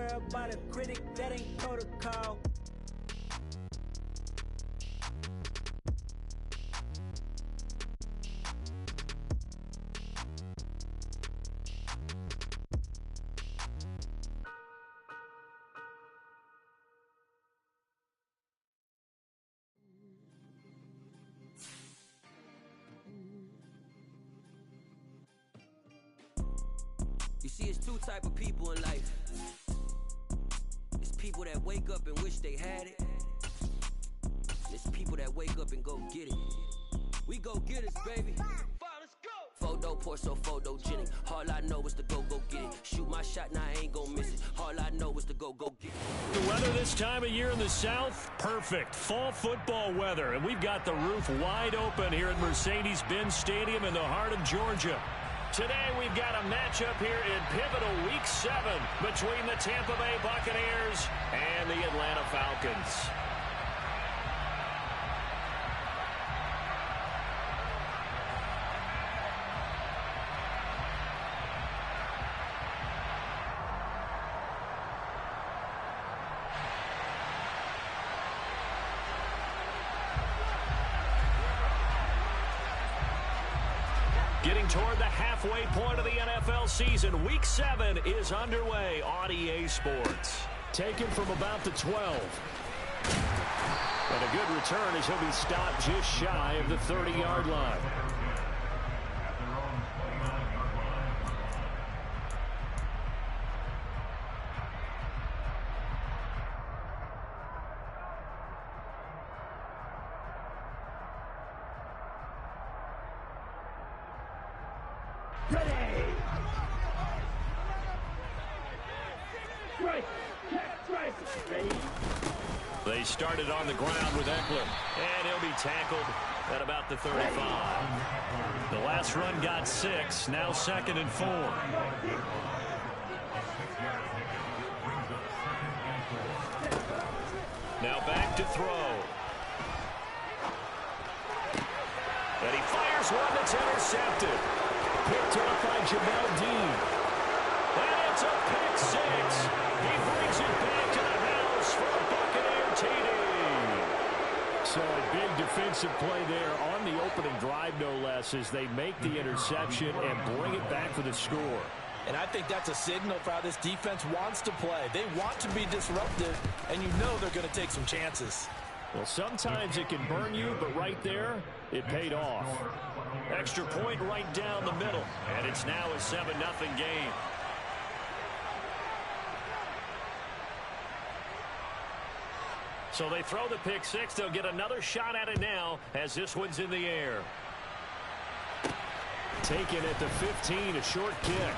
worry about a critic, that ain't protocol. You see, it's two type of people in life. It's people that wake up and wish they had it. It's people that wake up and go get it. We go get it, baby. Let's go. Photo pour so photogenic. All I know is to go get it. Shoot my shot, now I ain't gon' miss it. All I know is to go get it. The weather this time of year in the South, perfect. Fall football weather. And we've got the roof wide open here at Mercedes-Benz Stadium in the heart of Georgia. Today we've got a matchup here in pivotal Week 7 between the Tampa Bay Buccaneers and the Atlanta Falcons. Getting toward the halfway point of the NFL season, Week 7 is underway on EA Sports. Taken from about the 12. And a good return as he'll be stopped just shy of the 30-yard line. They started on the ground with Eckler, and he'll be tackled at about the 35. The last run got 6, now 2nd and 4. Now back to throw. And he fires one that's intercepted. Picked off by Jamel Dean. And it's a pick 6. He brings it back to the house for a Buccaneer TD. So a big defensive play there on the opening drive, no less, as they make the interception and bring it back for the score. And I think that's a signal for how this defense wants to play. They want to be disruptive, and you know they're going to take some chances. Well, sometimes it can burn you, but right there, it paid off. Extra point right down the middle, and it's now a 7-0 game. So they throw the pick 6. They'll get another shot at it now as this one's in the air. Taken at the 15, a short kick.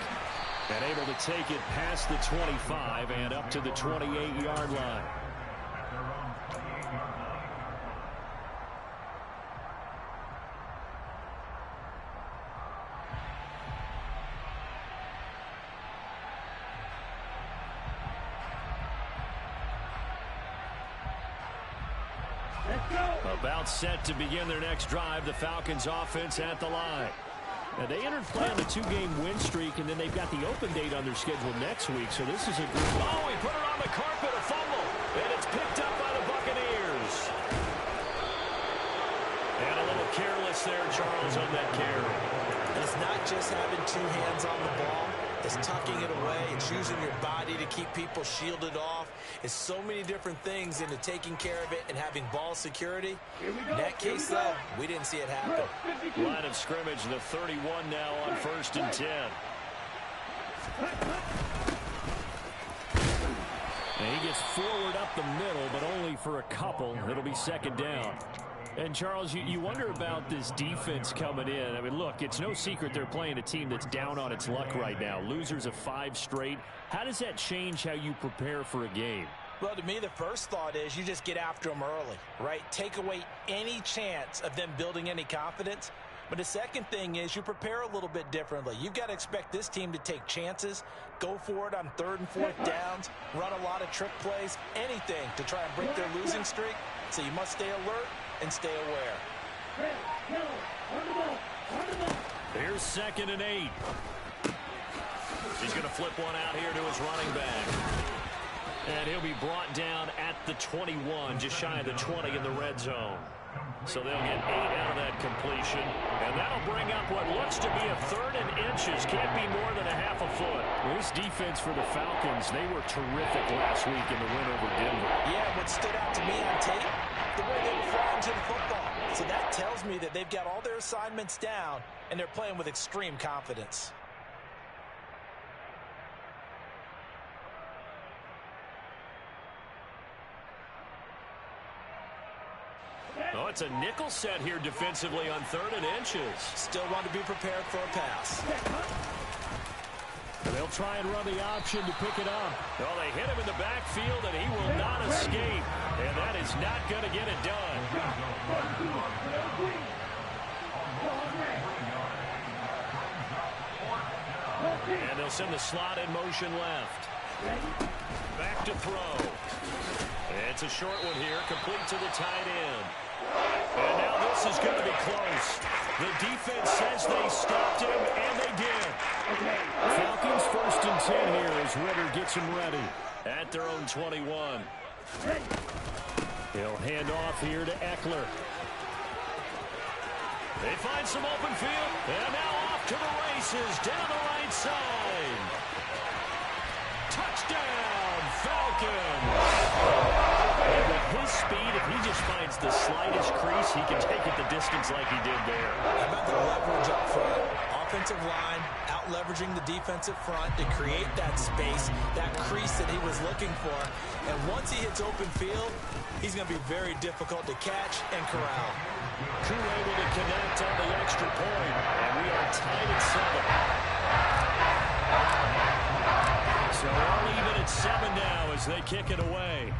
And able to take it past the 25 and up to the 28-yard line. About set to begin their next drive. The Falcons offense at the line. Now they entered play on the 2-game win streak, and then they've got the open date on their schedule next week. So this is a good. Oh, he put it on the carpet, a fumble, and it's picked up by the Buccaneers. And a little careless there, Charles, on that carry. It's not just having two hands on the ball. It's tucking it away. It's using your body to keep people shielded off. It's so many different things into taking care of it and having ball security. In that case, though, we didn't see it happen. Line of scrimmage, the 31 now on 1st and 10. And he gets forward up the middle, but only for a couple. It'll be 2nd down. And, Charles, you wonder about this defense coming in. I mean, look, it's no secret they're playing a team that's down on its luck right now. Losers of 5 straight. How does that change how you prepare for a game? Well, to me, the first thought is you just get after them early, right? Take away any chance of them building any confidence. But the second thing is you prepare a little bit differently. You've got to expect this team to take chances, go for it on 3rd and 4th downs, run a lot of trick plays, anything to try and break their losing streak. So you must stay alert and stay aware. Here's 2nd and 8. He's going to flip one out here to his running back. And he'll be brought down at the 21, just shy of the 20 in the red zone. So they'll get 8 out of that completion. And that'll bring up what looks to be a 3rd and inches. Can't be more than a half a foot. Well, this defense for the Falcons, they were terrific last week in the win over Denver. Yeah, what stood out to me on tape, the way they were flying to the football. So that tells me that they've got all their assignments down, and they're playing with extreme confidence. Oh, it's a nickel set here defensively on 3rd and inches. Still want to be prepared for a pass. And they'll try and run the option to pick it up. Well, they hit him in the backfield, and he will not escape. And that is not going to get it done. And they'll send the slot in motion left. Back to throw. It's a short one here, complete to the tight end. And now this is going to be close. The defense says they stopped him, and they did. Falcons 1st and 10 here as Ritter gets him ready. At their own 21. He'll hand off here to Eckler. They find some open field, and now off to the races down the right side. Touchdown, Falcons! And with his speed, if he just finds the slightest crease, he can take it the distance like he did there. How about the leverage up front? Offensive line out-leveraging the defensive front to create that space, that crease that he was looking for. And once he hits open field, he's going to be very difficult to catch and corral. Crew able to connect on the extra point, and we are tied at 7. So all even at 7 now as they kick it away.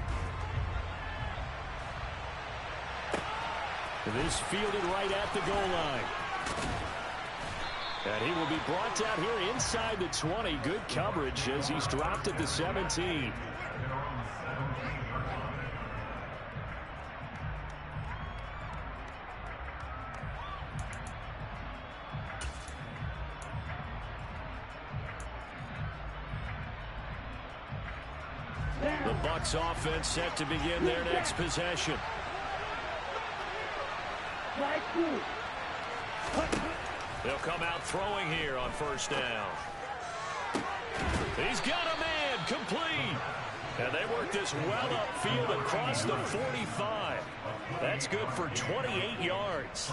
This fielded right at the goal line. And he will be brought down here inside the 20. Good coverage as he's dropped at the 17. The Bucs offense set to begin their next possession. They'll come out throwing here on 1st down. He's got a man, complete. And they work this well upfield across the 45. That's good for 28 yards.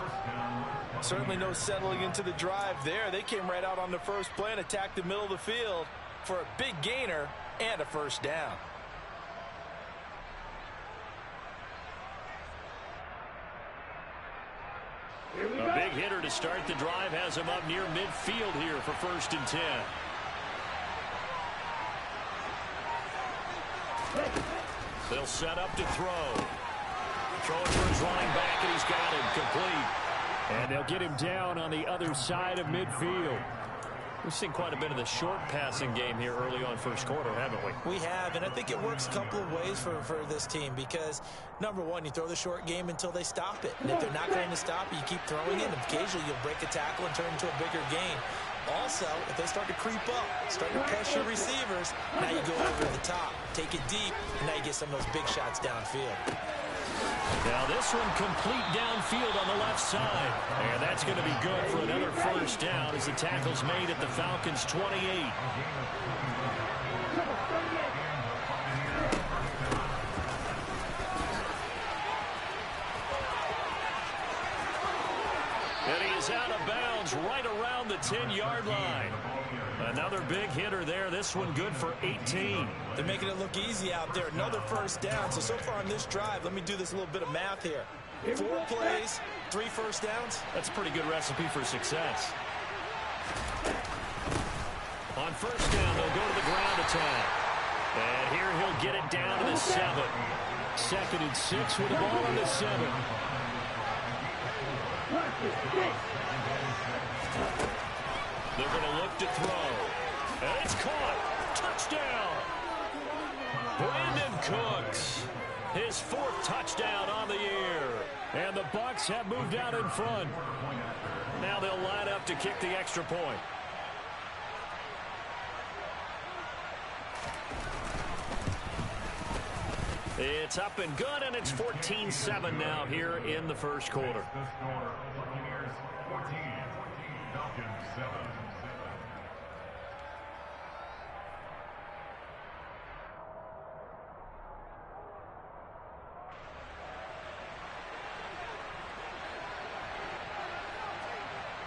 Certainly no settling into the drive there. They came right out on the first play and attacked the middle of the field for a big gainer and a 1st down. A big hitter to start the drive has him up near midfield here for 1st and 10. They'll set up to throw. Throwing for his running back, and he's got him complete. And they'll get him down on the other side of midfield. We've seen quite a bit of the short passing game here early on 1st quarter, haven't we? We have, and I think it works a couple of ways for this team because, number one, you throw the short game until they stop it. And if they're not going to stop it, you keep throwing it, and occasionally you'll break a tackle and turn into a bigger gain. Also, if they start to creep up, start to pressure receivers, now you go over the top, take it deep, and now you get some of those big shots downfield. Now this one complete downfield on the left side. And that's going to be good for another 1st down as the tackle's made at the Falcons' 28. And he is out of bounds right around the 10-yard line. Another big hitter there. This one good for 18. They're making it look easy out there. Another 1st down. So far on this drive, let me do this little bit of math here. 4 plays, 3 1st downs. That's a pretty good recipe for success. On 1st down, they'll go to the ground attack. And here he'll get it down to the 7. 2nd and 6 with the ball on the 7. They're going to look to throw. And it's caught. Touchdown. Brandon Cooks. His 4th touchdown on the year. And the Bucs have moved out in front. Now they'll line up to kick the extra point. It's up and good, and it's 14-7 now here in the first quarter.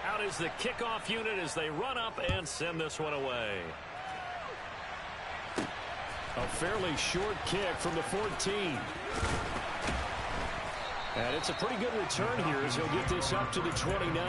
Out is the kickoff unit as they run up and send this one away. A fairly short kick from the 14. And it's a pretty good return here as he'll get this up to the 29.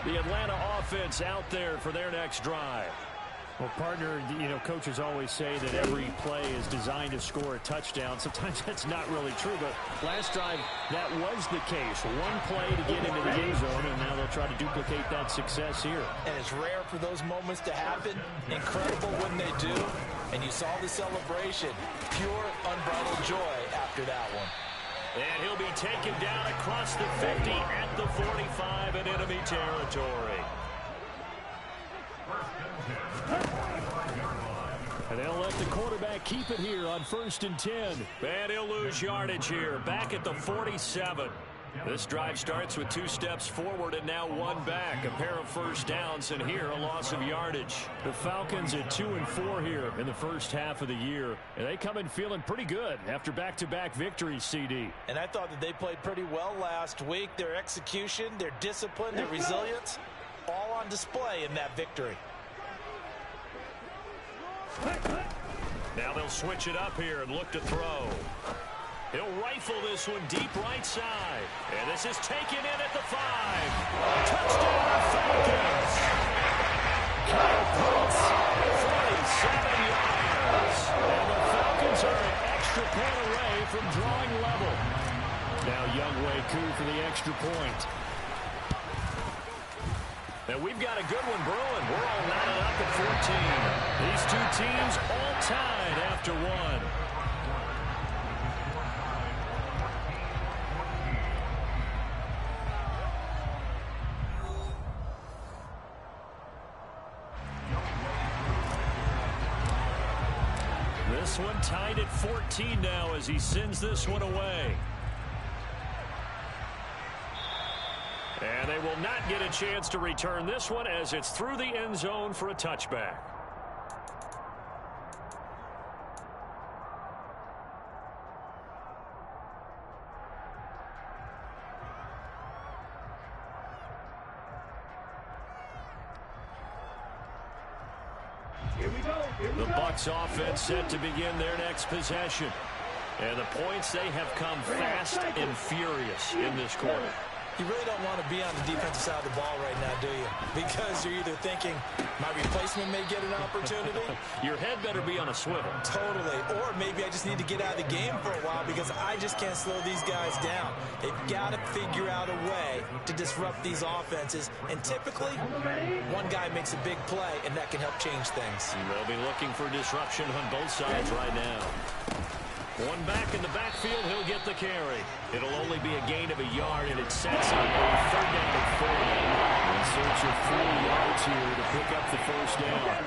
The Atlanta offense out there for their next drive. Well, partner, coaches always say that every play is designed to score a touchdown. Sometimes that's not really true, but last drive, that was the case. One play to get into the end zone, and now they'll try to duplicate that success here. And it's rare for those moments to happen. Incredible when they do. And you saw the celebration. Pure, unbridled joy after that one. And he'll be taken down across the 50 at the 45 in enemy territory. And they'll let the quarterback keep it here on 1st and 10. And he'll lose yardage here, back at the 47. This drive starts with 2 steps forward and now 1 back. A pair of first downs, and here a loss of yardage. The Falcons at 2-4 here in the first half of the year. And they come in feeling pretty good after back-to-back victories, CD. And I thought that they played pretty well last week. Their execution, their discipline, their resilience, all on display in that victory. Now they'll switch it up here and look to throw. He'll rifle this one deep right side. And this is taken in at the 5. Touchdown Falcons! Kyle Pitts, 47 yards. And the Falcons are an extra point away from drawing level. Now Younghoe Koo for the extra point. And we've got a good one brewing. We're all lining up at 14. These two teams all tied after 1. This one tied at 14 now as he sends this one away. And they will not get a chance to return this one as it's through the end zone for a touchback. The Bucs offense set to begin their next possession. And the points, they have come fast and furious in this quarter. You really don't want to be on the defensive side of the ball right now, do you? Because you're either thinking, my replacement may get an opportunity. Your head better be on a swivel. Totally. Or maybe I just need to get out of the game for a while because I just can't slow these guys down. They've got to figure out a way to disrupt these offenses. And typically, one guy makes a big play, and that can help change things. They'll be looking for disruption on both sides right now. One back in the backfield, he'll get the carry. It'll only be a gain of a yard, and it sets up a 3rd down and 4. In search of 4 yards here to pick up the first down.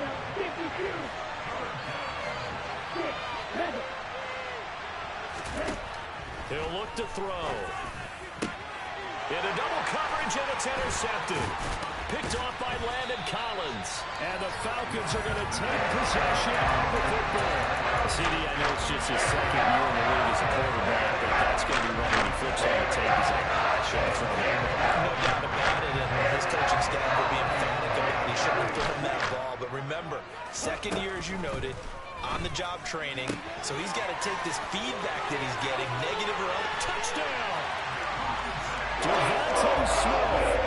He'll look to throw. Into double coverage, and it's intercepted. Picked off by Landon Collins. And the Falcons are going to take possession of the football. CD, I know it's just his 2nd year in the league as a quarterback, but that's going to be one when he flips on the tape. He's like, I should have thrown that. No doubt about it, and his coaching staff will be emphatic about he shouldn't have thrown that ball. But remember, 2nd year, as you noted, on-the-job training, so he's got to take this feedback that he's getting, negative or other. Touchdown! Devontae Smith,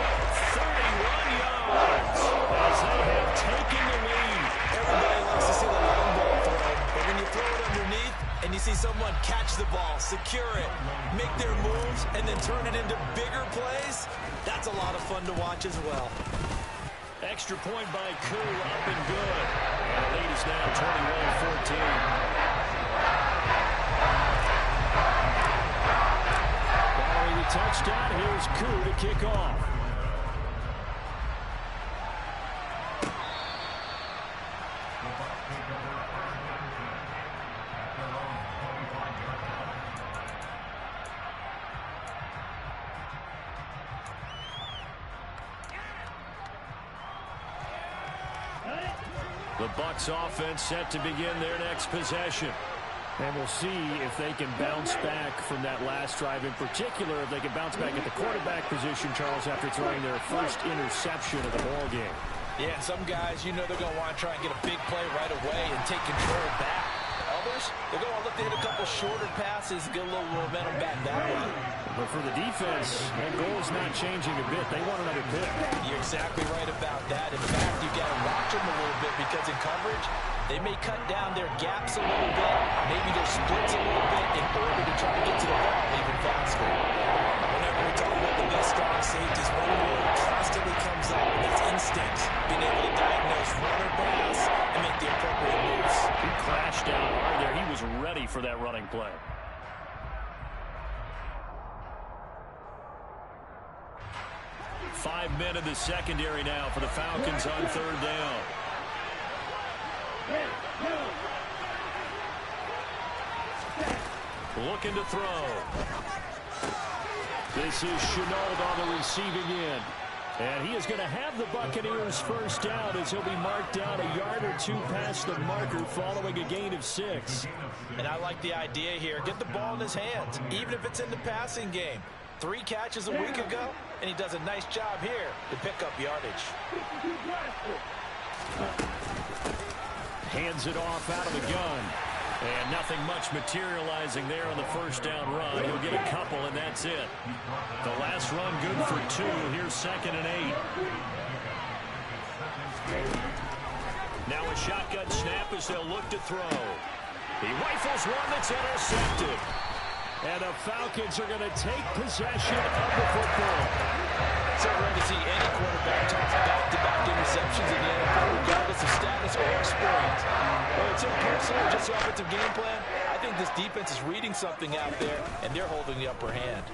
31 yards as they have taken the lead. Everybody likes to see the long ball throw, but when you throw it underneath and you see someone catch the ball, secure it, make their moves, and then turn it into bigger plays, that's a lot of fun to watch as well. Extra point by Koo, up and good. And the lead is now 21-14. Following the touchdown, here's Koo to kick off. The Bucs offense set to begin their next possession. And we'll see if they can bounce back from that last drive. In particular, if they can bounce back at the quarterback position, Charles, after throwing their first interception of the ball game. Yeah, some guys, you know they're going to want to try and get a big play right away and take control back. Others, they're going to look to hit a couple shorter passes, get a little momentum back that way. But for the defense, that goal's not changing a bit. They want another pick. You're exactly right about that. In fact, you got to watch them a little bit because in coverage, they may cut down their gaps a little bit, maybe their splits a little bit in order to try to get to the ball even faster. Whenever we talk about the best strong safeties, one word constantly comes up, and it's instincts. Being able to diagnose run or pass and make the appropriate moves. He crashed down hard there. He was ready for that running play. Five men in the secondary now for the Falcons on third down. Looking to throw. This is Chenault on the receiving end. And he is going to have the Buccaneers first down as he'll be marked down a yard or two past the marker following a gain of 6. And I like the idea here. Get the ball in his hands, even if it's in the passing game. 3 catches a week ago, and he does a nice job here to pick up yardage. Hands it off out of the gun. And nothing much materializing there on the first down run. He'll get a couple, and that's it. The last run good for 2. Here's 2nd and 8. Now a shotgun snap as they'll look to throw. He rifles one that's intercepted. And the Falcons are going to take possession of the football. So rare to see any quarterback toss back-to-back interceptions in the NFL, regardless of status or experience. Whether it's impersonal or just the offensive game plan, I think this defense is reading something out there, and they're holding the upper hand.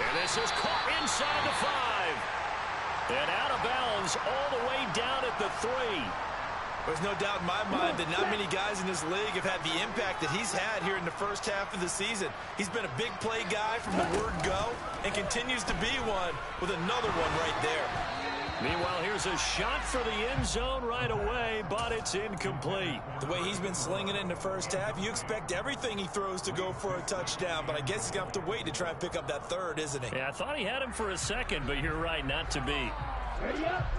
And this is caught inside the 5. And out of bounds all the way down at the 3. There's no doubt in my mind that not many guys in this league have had the impact that he's had here in the first half of the season. He's been a big play guy from the word go and continues to be one with another one right there. Meanwhile, here's a shot for the end zone right away, but it's incomplete. The way he's been slinging it in the first half, you expect everything he throws to go for a touchdown, but I guess he's going to have to wait to try and pick up that third, isn't he? Yeah, I thought he had him for a second, but you're right, not to be.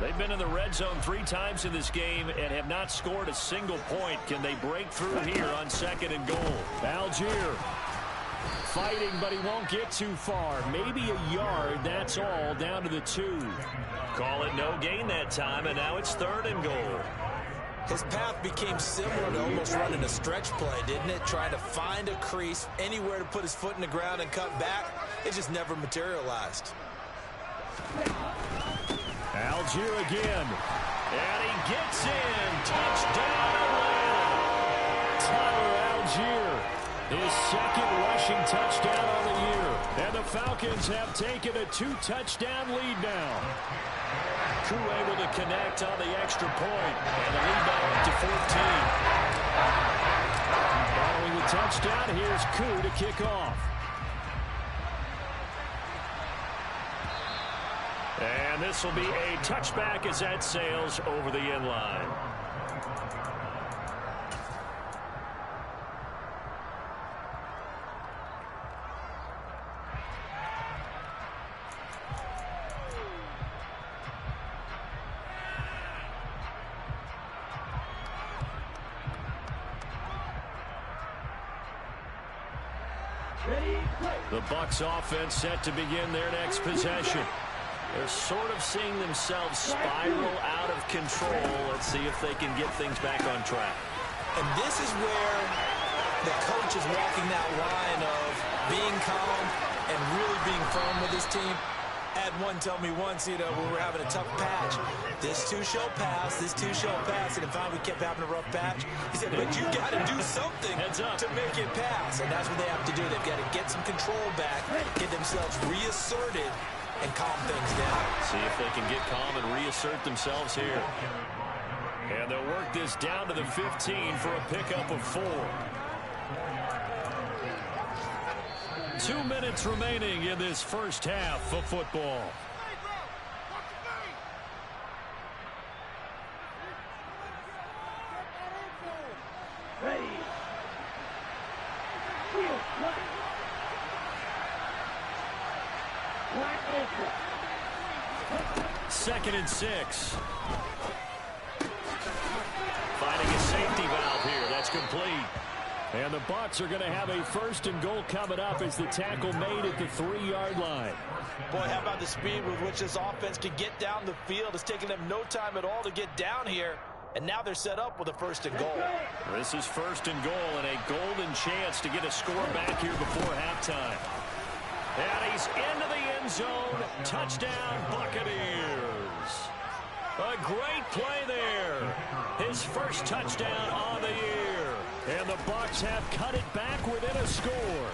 They've been in the red zone 3 times in this game and have not scored a single point. Can they break through here on 2nd and goal? Algier fighting, but he won't get too far. Maybe a yard, that's all, down to the 2. Call it no gain that time, and now it's 3rd and goal. His path became similar to almost running a stretch play, didn't it? Trying to find a crease, anywhere to put his foot in the ground and cut back. It just never materialized. Algier again. And he gets in. Touchdown, Atlanta. Tyler Algier, his 2nd rushing touchdown on the year. And the Falcons have taken a 2-touchdown lead now. Koo able to connect on the extra point. And the lead back up to 14. Following the touchdown, here's Koo to kick off. And this will be a touchback as that sails over the end line. The Bucs offense set to begin their next possession. They're sort of seeing themselves spiral out of control. Let's see if they can get things back on track. And this is where the coach is walking that line of being calm and really being firm with his team. I had one tell me once, when we were having a tough patch, this two shall pass, and then finally we kept having a rough patch. He said, but you got to do something to make it pass, and that's what they have to do. They've got to get some control back, get themselves reasserted, and calm things down. See if they can get calm and reassert themselves here. And they'll work this down to the 15 for a pickup of 4. 2 minutes remaining in this first half of football. Second and 6. Finding a safety valve here. That's complete. And the Bucs are going to have a 1st and goal coming up as the tackle made at the 3-yard line. Boy, how about the speed with which this offense can get down the field? It's taking them no time at all to get down here. And now they're set up with a 1st and goal. This is 1st and goal and a golden chance to get a score back here before halftime. And he's into the end zone. Touchdown, Buccaneers. A great play there. His first touchdown on the year. And the Bucs have cut it back within a score.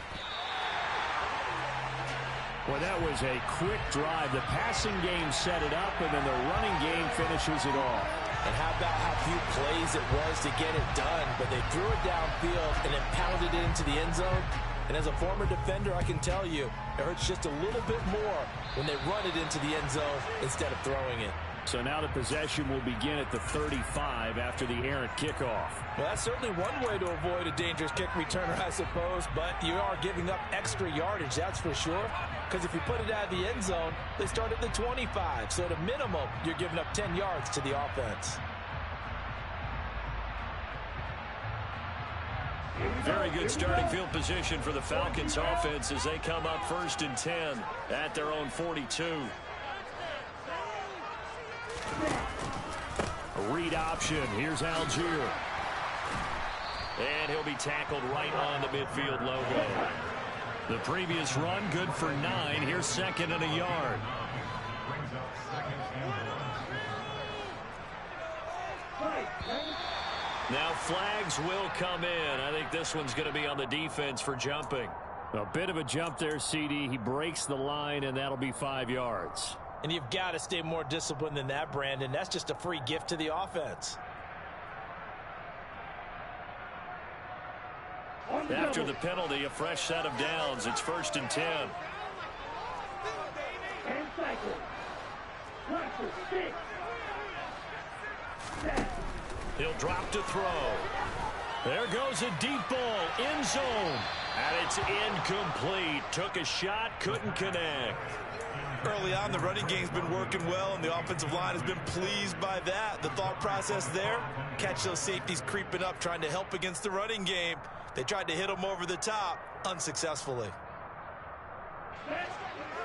Well, that was a quick drive. The passing game set it up, and then the running game finishes it off. And how about how few plays it was to get it done, but they threw it downfield and then pounded it into the end zone. And as a former defender, I can tell you, it hurts just a little bit more when they run it into the end zone instead of throwing it. So now the possession will begin at the 35 after the errant kickoff. Well, that's certainly one way to avoid a dangerous kick returner, I suppose, but you are giving up extra yardage, that's for sure. Because if you put it out of the end zone, they start at the 25. So at a minimum, you're giving up 10 yards to the offense. Very good starting field position for the Falcons offense as they come up 1st and 10 at their own 42. A read option. Here's Algier. And he'll be tackled right on the midfield logo. The previous run good for 9. Here's 2nd and a yard. Now flags will come in. I think this one's going to be on the defense for jumping. A bit of a jump there, CD. He breaks the line, and that'll be 5 yards. And you've got to stay more disciplined than that, Brandon. That's just a free gift to the offense. After the penalty, a fresh set of downs. It's 1st and 10. He'll drop to throw. There goes a deep ball, end zone. And it's incomplete. Took a shot, couldn't connect. Early on, the running game's been working well, and the offensive line has been pleased by that. The thought process there, catch those safeties creeping up, trying to help against the running game. They tried to hit them over the top, unsuccessfully.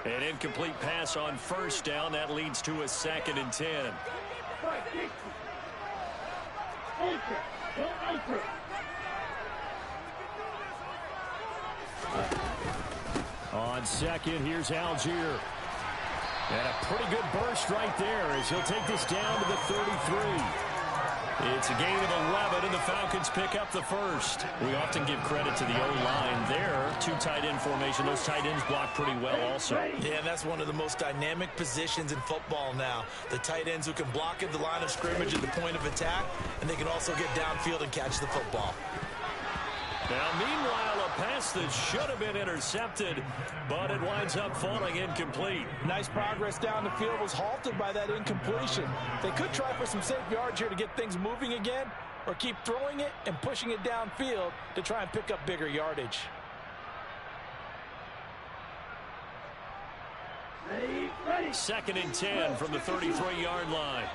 An incomplete pass on 1st down. That leads to a 2nd and 10. On 2nd, here's Algier. And a pretty good burst right there as he'll take this down to the 33. It's a gain of 11, and the Falcons pick up the 1st. We often give credit to the O-line there. 2 tight end formation. Those tight ends block pretty well also. Yeah, and that's one of the most dynamic positions in football now. The tight ends who can block at the line of scrimmage at the point of attack, and they can also get downfield and catch the football. Now, meanwhile, a pass that should have been intercepted, but it winds up falling incomplete. Nice progress down the field was halted by that incompletion. They could try for some safe yards here to get things moving again, or keep throwing it and pushing it downfield to try and pick up bigger yardage. Ready. 2nd and 10 from the 33-yard line.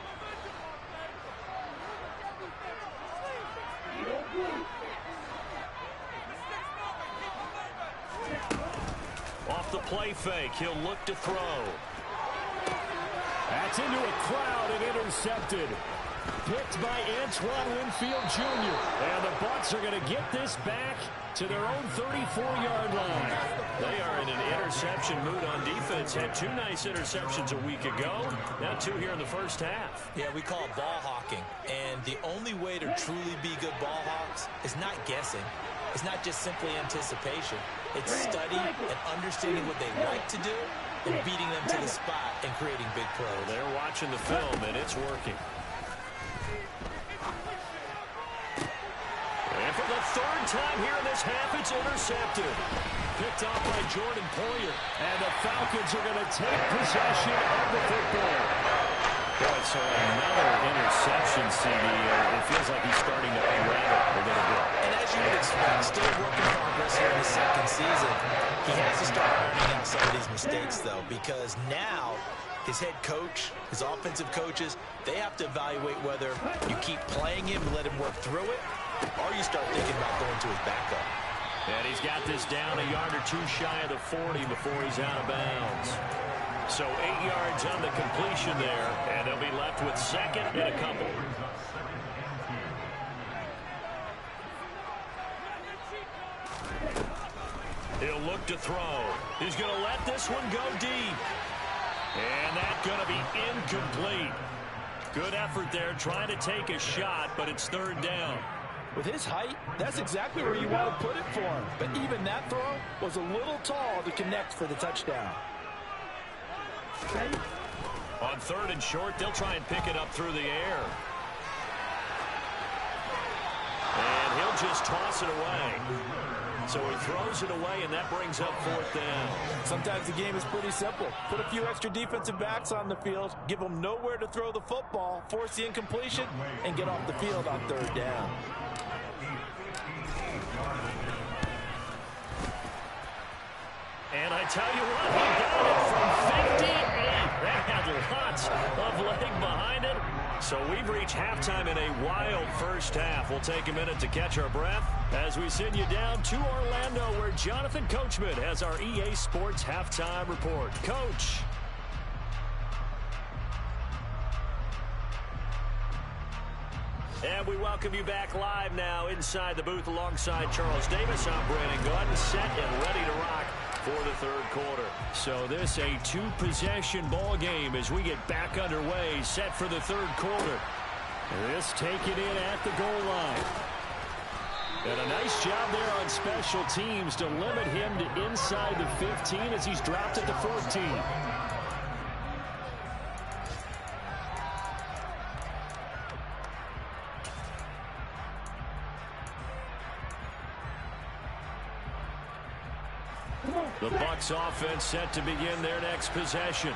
Off the play fake, he'll look to throw. That's into a crowd and intercepted. Picked by Antoine Winfield Jr. And the Bucs are going to get this back to their own 34-yard line. They are in an interception mood on defense. Had 2 nice interceptions a week ago. Now 2 here in the first half. Yeah, we call it ball hawking. And the only way to truly be good ball hawks is not guessing. It's not just simply anticipation. It's study and understanding what they like to do and beating them to the spot and creating big plays. They're watching the film, and it's working. And for the 3rd time here in this half, it's intercepted. Picked off by Jordan Poyer. And the Falcons are going to take possession of the football. Boy, so another interception, CD. It feels like he's starting to unravel a little bit. And as you would expect, still a work in progress here in the 2nd season. He has to start ironing out some of these mistakes, though, because now his head coach, his offensive coaches, they have to evaluate whether you keep playing him and let him work through it, or you start thinking about going to his backup. And he's got this down a yard or 2 shy of the 40 before he's out of bounds. So 8 yards on the completion there, and they'll be left with 2nd and a couple. He'll look to throw. He's going to let this one go deep. And that's going to be incomplete. Good effort there trying to take a shot, but it's 3rd down. With his height, that's exactly where you want to put it for him. But even that throw was a little tall to connect for the touchdown. On 3rd and short, they'll try and pick it up through the air. And he'll just toss it away. So he throws it away, and that brings up 4th down. Sometimes the game is pretty simple. Put a few extra defensive backs on the field, give them nowhere to throw the football, force the incompletion, and get off the field on 3rd down. And I tell you what, he got it from 58. That had lots of leg behind it. So we've reached halftime in a wild first half. We'll take a minute to catch our breath as we send you down to Orlando, where Jonathan Coachman has our EA Sports halftime report. Coach. And we welcome you back live now inside the booth alongside Charles Davis. I'm Brandon Gordon, set and ready to rock for the 3rd quarter. So this a 2-possession ball game as we get back underway, set for the 3rd quarter. This taken in at the goal line. And a nice job there on special teams to limit him to inside the 15 as he's dropped at the 14. The Bucs offense set to begin their next possession.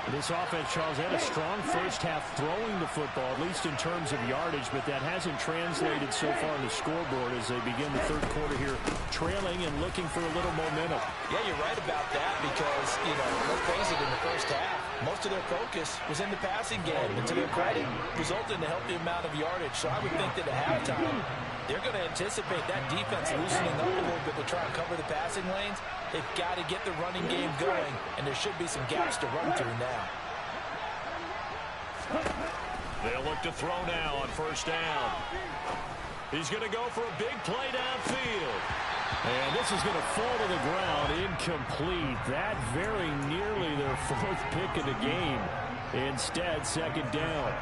This offense, Charles, had a strong first half throwing the football, at least in terms of yardage, but that hasn't translated so far on the scoreboard as they begin the 3rd quarter here, trailing and looking for a little momentum. Yeah, you're right about that because, let's face it, in the first half, most of their focus was in the passing game, and to their credit, resulted in a healthy amount of yardage. So I would think that at halftime, they're going to anticipate that defense loosening up a little bit to try and cover the passing lanes. They've got to get the running game going, and there should be some gaps to run through now. They'll look to throw now on 1st down. He's going to go for a big play downfield. And this is going to fall to the ground, incomplete. That very nearly their 4th pick of the game. Instead, 2nd down.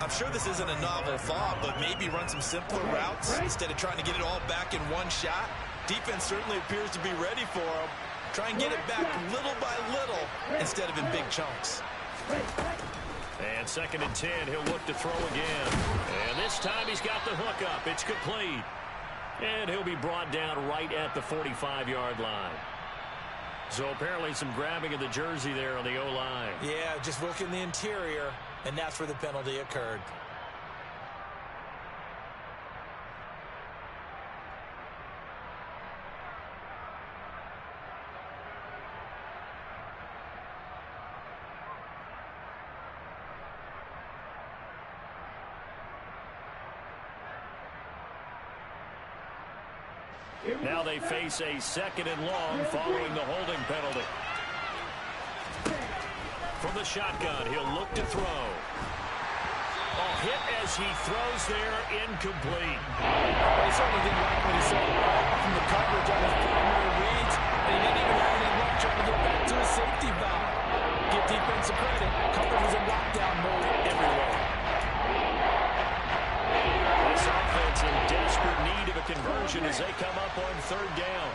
I'm sure this isn't a novel thought, but maybe run some simpler routes instead of trying to get it all back in one shot. Defense certainly appears to be ready for him. Try and get it back little by little instead of in big chunks. And 2nd and 10, he'll look to throw again. And this time he's got the hook up. It's complete. And he'll be brought down right at the 45-yard line. So apparently some grabbing of the jersey there on the O-line. Yeah, just working the interior, and that's where the penalty occurred. Now they face a 2nd and long following the holding penalty. From the shotgun, he'll look to throw. Oh, hit as he throws there, incomplete. Well, he certainly didn't like what he saw from the coverage on his primary reads, and he didn't even have any luck trying to get back to his safety valve. Give defense some credit. Coverage was in lockdown mode everywhere. This offense in desperate need of a conversion as they come up on third down.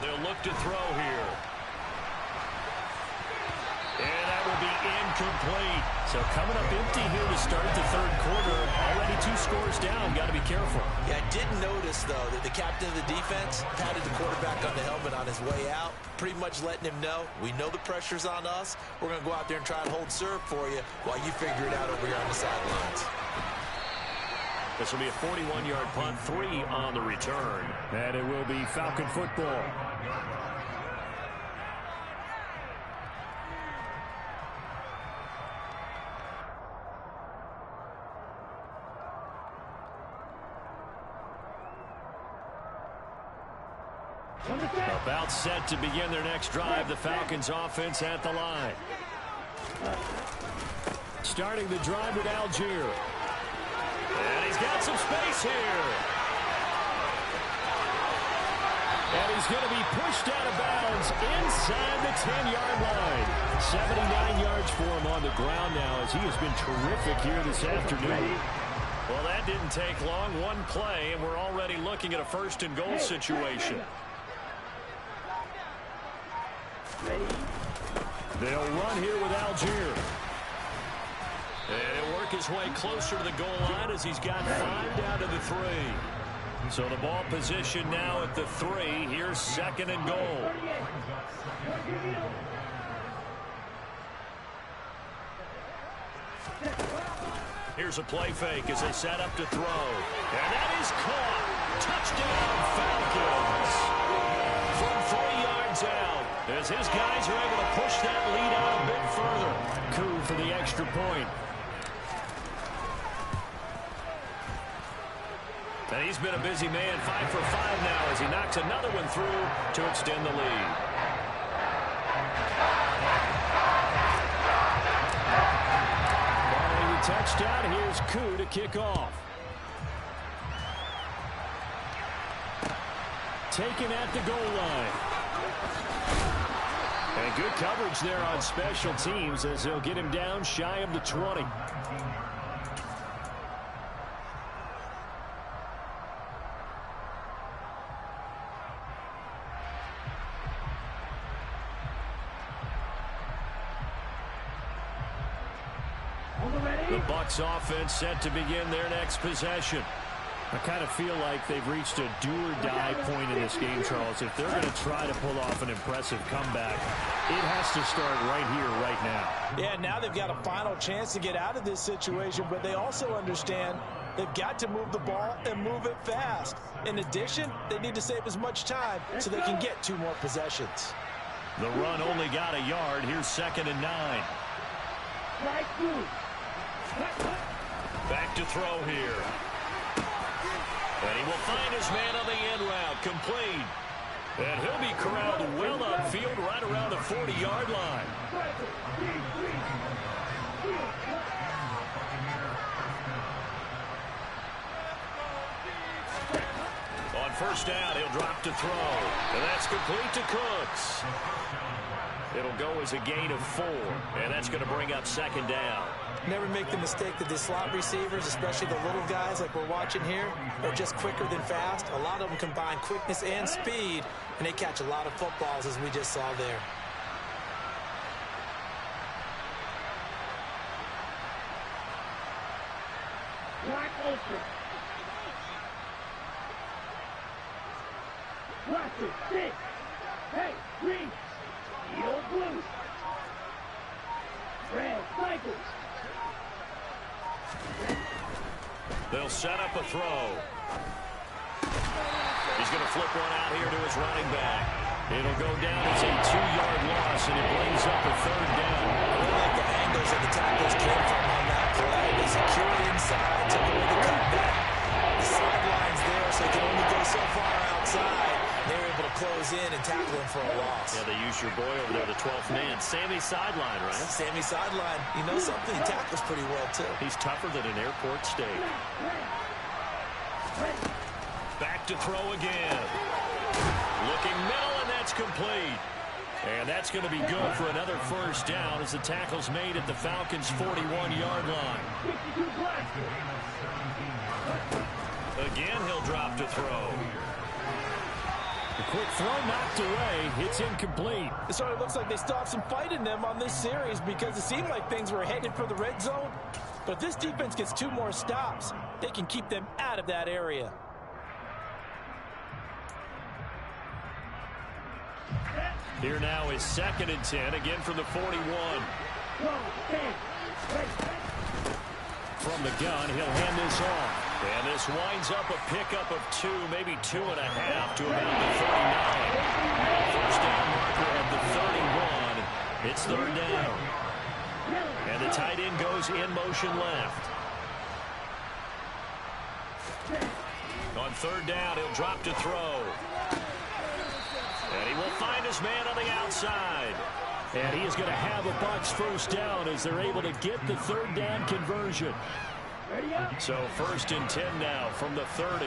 They'll look to throw here. And that will be incomplete. So coming up empty here to start the third quarter. Already 2 scores down. Got to be careful. Yeah, I did notice, though, that the captain of the defense patted the quarterback on the helmet on his way out, pretty much letting him know, we know the pressure's on us. We're going to go out there and try and hold serve for you while you figure it out over here on the sidelines. This will be a 41-yard punt, 3 on the return. And it will be Falcon football. About set to begin their next drive. The Falcons offense at the line. Starting the drive with Algier. And he's got some space here. And he's going to be pushed out of bounds inside the 10-yard line. 79 yards for him on the ground now as he has been terrific here this afternoon. Well, that didn't take long. One play, and we're already looking at a first-and-goal situation. They'll run here with Algier. And he'll work his way closer to the goal line as he's got 5 down to the 3. So the ball position now at the 3. Here's second and goal. Here's a play fake as they set up to throw. And that is caught. Touchdown, Falcons. From 3 yards out as his guys are able to push that lead out a bit further. Coup for the extra point. And he's been a busy man, 5 for 5 now as he knocks another one through to extend the lead. Following the touchdown, here's Coup to kick off. Taken at the goal line. And good coverage there on special teams as they'll get him down shy of the 20. The Bucs offense set to begin their next possession. I kind of feel like they've reached a do-or-die point in this game, Charles. If they're going to try to pull off an impressive comeback, it has to start right here, right now. Yeah, now they've got a final chance to get out of this situation, but they also understand they've got to move the ball and move it fast. In addition, they need to save as much time so they can get 2 more possessions. The run only got a yard. Here's second and 9. Back to throw here. And he will find his man on the end route, complete. And he'll be corralled well upfield right around the 40-yard line. On first down, he'll drop to throw. And that's complete to Cooks. It'll go as a gain of 4, and that's going to bring up second down. Never make the mistake that the slot receivers, especially the little guys like we're watching here, are just quicker than fast. A lot of them combine quickness and speed, and they catch a lot of footballs, as we just saw there. Wide open. Watch it, 6. Hey, green. Yellow, blue. Red, cycles. They'll set up a throw. He's going to flip one out here to his running back. It'll go down as a 2-yard loss, and it brings up a third down. I really like the angles that the tackles came from on that play. They secured inside, took away the cutback. The sidelines there, so they can only go so far outside. They were able to close in and tackle him for a loss. Yeah, they use your boy over there, the 12th man. Sammy sideline, right? Sammy sideline. You know something? He tackles pretty well, too. He's tougher than an airport steak. Back to throw again. Looking middle, and that's complete. And that's going to be good for another first down as the tackle's made at the Falcons' 41-yard line. Again, he'll drop to throw. The quick throw knocked away. It's incomplete. It sort of looks like they still have some fight in them on this series because it seemed like things were headed for the red zone. But if this defense gets 2 more stops, they can keep them out of that area. Here now is 2nd and 10, again from the 41. From the gun, he'll hand this off. And this winds up a pickup of 2, maybe 2.5 to about the 39. First down marker at the 31. It's 3rd down. And the tight end goes in motion left. On 3rd down, he'll drop to throw. And he will find his man on the outside. And he is going to have a Bucs first down as they're able to get the 3rd down conversion. So 1st and 10 now from the 30.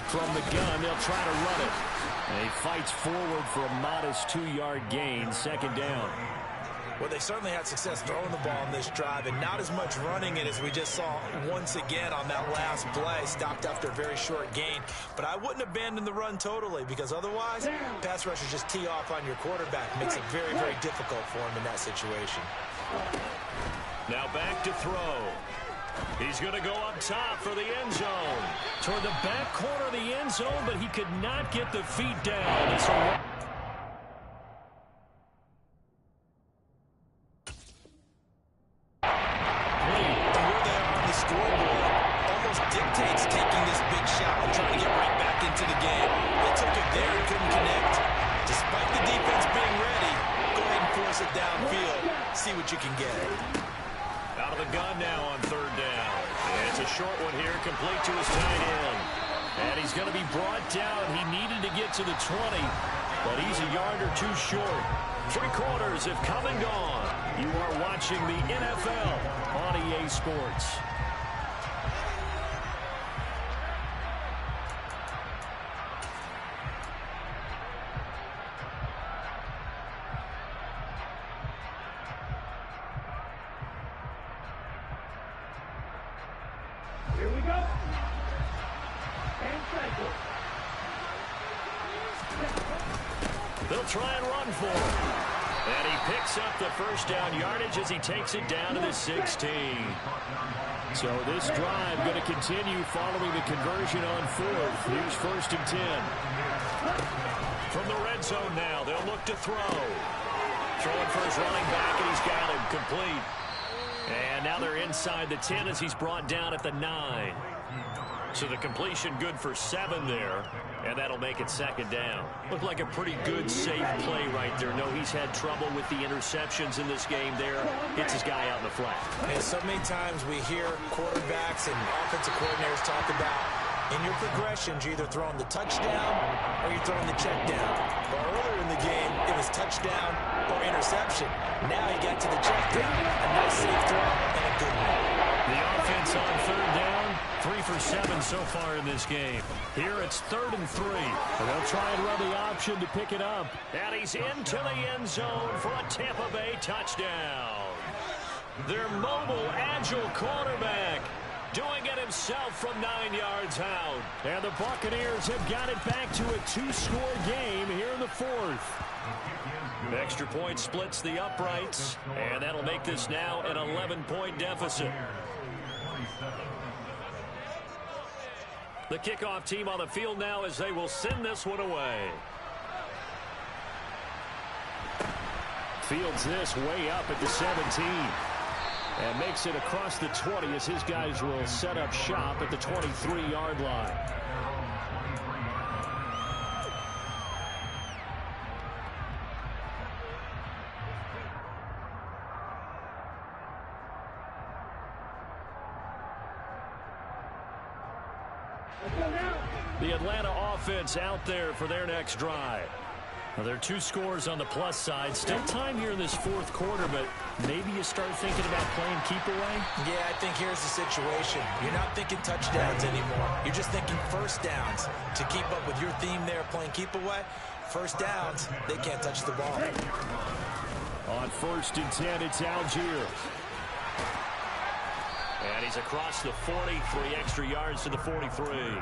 From the gun, they'll try to run it. And he fights forward for a modest 2-yard gain, 2nd down. Well, they certainly had success throwing the ball in this drive and not as much running it as we just saw once again on that last play. Stopped after a very short gain. But I wouldn't abandon the run totally because otherwise, pass rushers just tee off on your quarterback. Makes it very, very difficult for him in that situation. Now back to throw. He's going to go up top for the end zone. Toward the back corner of the end zone, but he could not get the feet down. It's a dictates taking this big shot and trying to get right back into the game. They took it there and couldn't connect. Despite the defense being ready, go ahead and force it downfield. See what you can get. Out of the gun now on 3rd down. And it's a short one here, complete to his tight end. And he's going to be brought down. He needed to get to the 20, but he's a yard or 2 short. 3 quarters have come and gone. You are watching the NFL on EA Sports. Here we go. And cycle. They'll try and run for him. And he picks up the first down yardage as he takes it down to the 16. So this drive going to continue following the conversion on 4th. Here's 1st and 10. From the red zone now, they'll look to throw. Throwing for his running back, and he's got him complete. And now they're inside the 10 as he's brought down at the 9. So the completion good for 7 there. And that'll make it 2nd down. Looked like a pretty good, safe play right there. No, he's had trouble with the interceptions in this game there. Hits his guy out in the flat. And so many times we hear quarterbacks and offensive coordinators talk about in your progressions, you're either throwing the touchdown or you're throwing the check down. But earlier in the game, it was touchdown or interception. Now he got to the check down. A nice safe throw and a good one. The offense on 3rd down, 3 for 7 so far in this game. Here it's 3rd and 3. And they'll try and run the option to pick it up. And he's into the end zone for a Tampa Bay touchdown. Their mobile, agile quarterback doing it himself from 9 yards out. And the Buccaneers have got it back to a 2-score game here in the 4th. Extra point splits the uprights, and that'll make this now an 11-point deficit. The kickoff team on the field now as they will send this one away. Fields this way up at the 17. And makes it across the 20 as his guys will set up shop at the 23-yard line. The Atlanta offense out there for their next drive. Well, there are 2 scores on the plus side. Still time here in this fourth quarter, but maybe you start thinking about playing keep away? Yeah, I think here's the situation. You're not thinking touchdowns anymore. You're just thinking first downs. To keep up with your theme there, playing keep away, first downs, they can't touch the ball. On 1st and 10, it's Algier. And he's across the 40, 3 extra yards to the 43.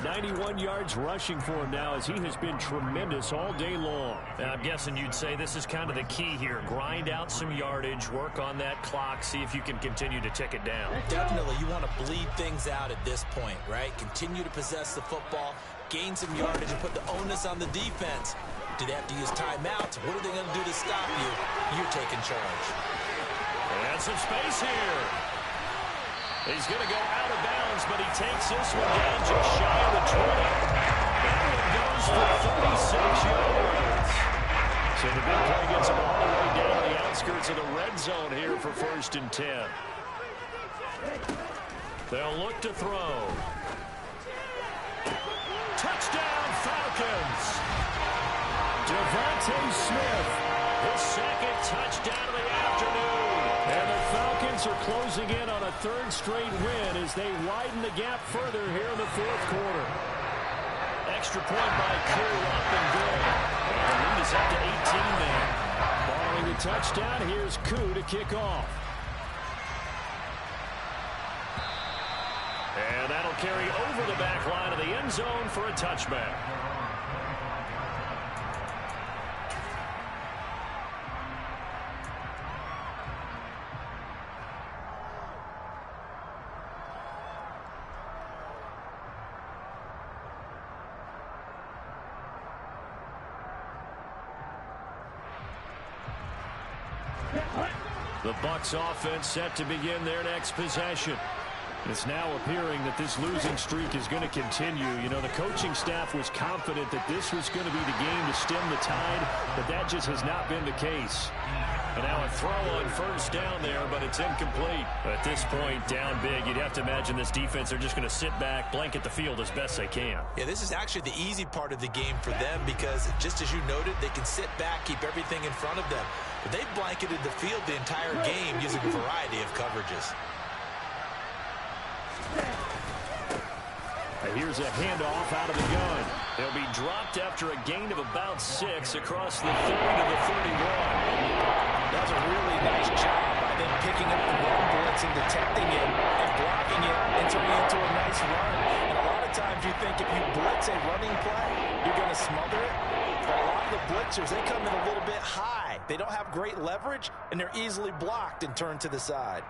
91 yards rushing for him now as he has been tremendous all day long. And I'm guessing you'd say this is kind of the key here. Grind out some yardage, work on that clock, see if you can continue to tick it down. Definitely, you want to bleed things out at this point, right? Continue to possess the football, gain some yardage, and put the onus on the defense. Do they have to use timeouts? What are they going to do to stop you? You're taking charge. And some space here. He's going to go out of bounds, but he takes this one down just shy of the 20. That one goes for 36 yards. So the big play gets him all the way down the outskirts of the red zone here for 1st and 10. They'll look to throw. Touchdown, Falcons. Devontae Smith, His 2nd touchdown of the afternoon. and the Falcons are closing in on a 3rd straight win as they widen the gap further here in the 4th quarter. Extra point by Crew, up and good. And the lead is up to 18 now. Following the touchdown, here's Koo to kick off. And that'll carry over the back line of the end zone for a touchback. The Bucs offense set to begin their next possession. It's now appearing that this losing streak is going to continue. You know, the coaching staff was confident that this was going to be the game to stem the tide, but that just has not been the case. And now a throw on 1st down there, but it's incomplete. At this point, down big, you'd have to imagine this defense are just going to sit back, blanket the field as best they can. Yeah, this is actually the easy part of the game for them because, just as you noted, they can sit back, keep everything in front of them. But they've blanketed the field the entire game using a variety of coverages. Here's a handoff out of the gun. He'll be dropped after a gain of about 6 across the 30 to the 31. Does a really nice job by them picking up the run blitz and detecting it and blocking it and turning it into a nice run. And a lot of times you think if you blitz a running play, you're going to smother it. But a lot of the blitzers, they come in a little bit high. They don't have great leverage, and they're easily blocked and turned to the side.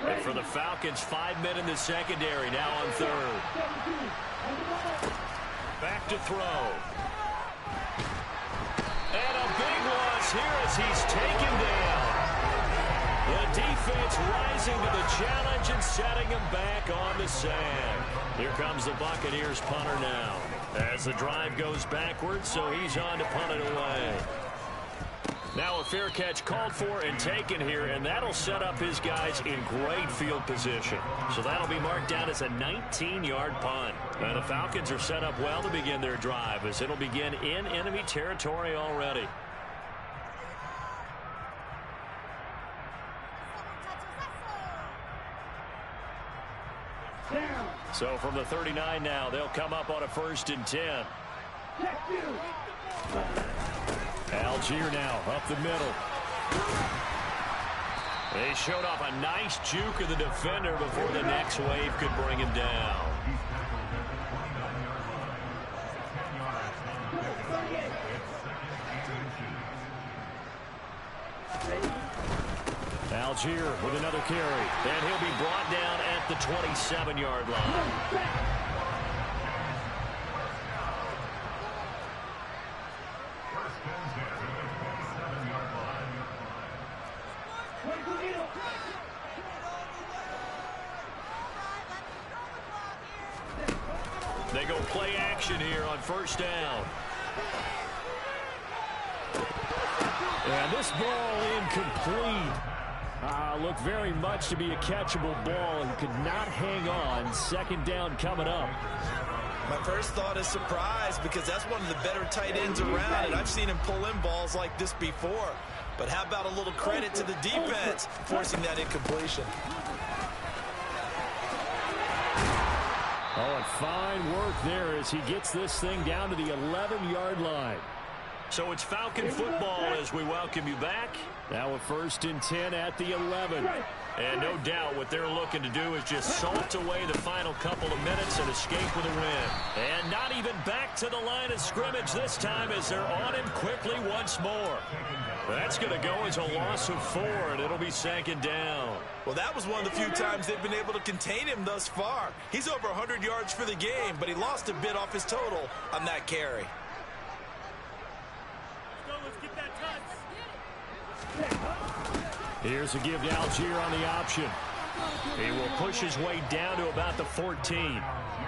And for the Falcons, 5 men in the secondary, now on 3rd. Back to throw. And a big loss here as he's taken down. The defense rising to the challenge and setting him back on the sand. Here comes the Buccaneers punter now. As the drive goes backwards, so he's on to punt it away. Now a fair catch called for and taken here, and that'll set up his guys in great field position. So that'll be marked down as a 19-yard punt. And the Falcons are set up well to begin their drive as it'll begin in enemy territory already. So from the 39 now, they'll come up on a 1st and 10. Algier now up the middle. They showed off a nice juke of the defender before the next wave could bring him down. Algier with another carry. And he'll be brought down at the 27-yard line. They go play action here on 1st down. And this ball incomplete. Looked very much to be a catchable ball and could not hang on. Second down coming up. My first thought is surprise because that's one of the better tight ends around, and I've seen him pull in balls like this before. But how about a little credit to the defense forcing that incompletion? Oh, and fine work there as he gets this thing down to the 11-yard line. So it's Falcon football as we welcome you back. Now a 1st and 10 at the 11. And no doubt what they're looking to do is just salt away the final couple of minutes and escape with a win. And not even back to the line of scrimmage this time as they're on him quickly once more. That's going to go as a loss of 4, and it'll be 2nd down. Well, that was one of the few times they've been able to contain him thus far. He's over 100 yards for the game, but he lost a bit off his total on that carry. Here's a give to Algier on the option. He will push his way down to about the 14.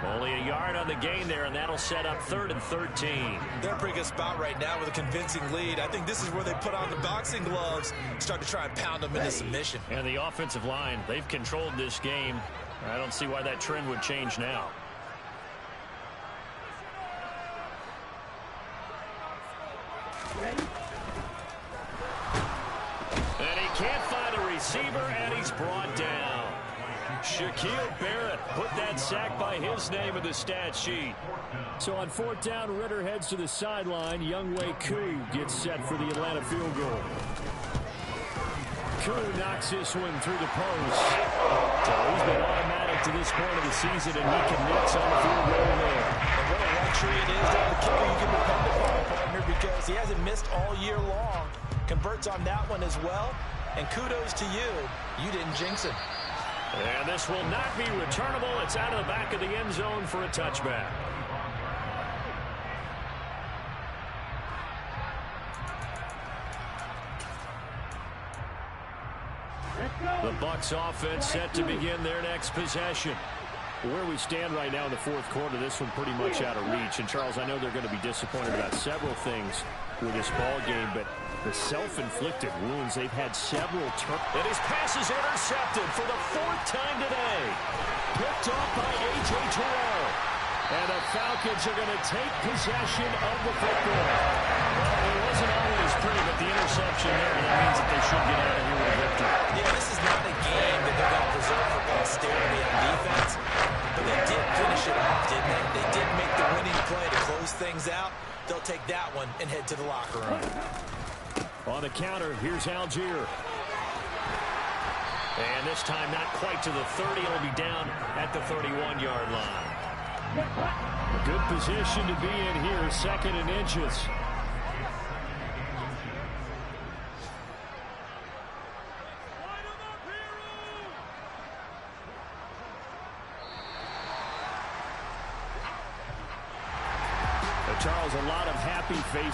Only a yard on the gain there, and that'll set up 3rd and 13. They're in a pretty good spot right now with a convincing lead. I think this is where they put on the boxing gloves, start to try and pound them into submission. And the offensive line, they've controlled this game. I don't see why that trend would change now. And he can't find a receiver, and he's brought down. Shaquille Barrett put that sack by his name in the stat sheet. So on 4th down, Ritter heads to the sideline. Younghoe Koo gets set for the Atlanta field goal. Koo knocks this one through the post. So he's been automatic to this point of the season, and he connects on the field goal there. And what a luxury it is to have a kicker you can depend upon, partner, because he hasn't missed all year long. Converts on that one as well, and kudos to you. You didn't jinx him. And this will not be returnable. It's out of the back of the end zone for a touchback. The Bucs offense set to begin their next possession. Where we stand right now in the 4th quarter, this one pretty much out of reach. And, Charles, I know they're going to be disappointed about several things with this ball game, but the self-inflicted wounds, they've had several turnovers. And his pass is intercepted for the 4th time today. Picked off by A.J. Terrell. And the Falcons are going to take possession of the football. Well, it wasn't always pretty, but the interception there, that means that they should get out of here with a victory. Yeah, this is not a game that they're going to preserve for posterity on defense, but they did finish it off, didn't they? They did make the winning play to close things out. They'll take that one and head to the locker room. On the counter, here's Algier. And this time not quite to the 30. It'll be down at the 31-yard line. A good position to be in here, 2nd and inches. Charles, a lot of happy faces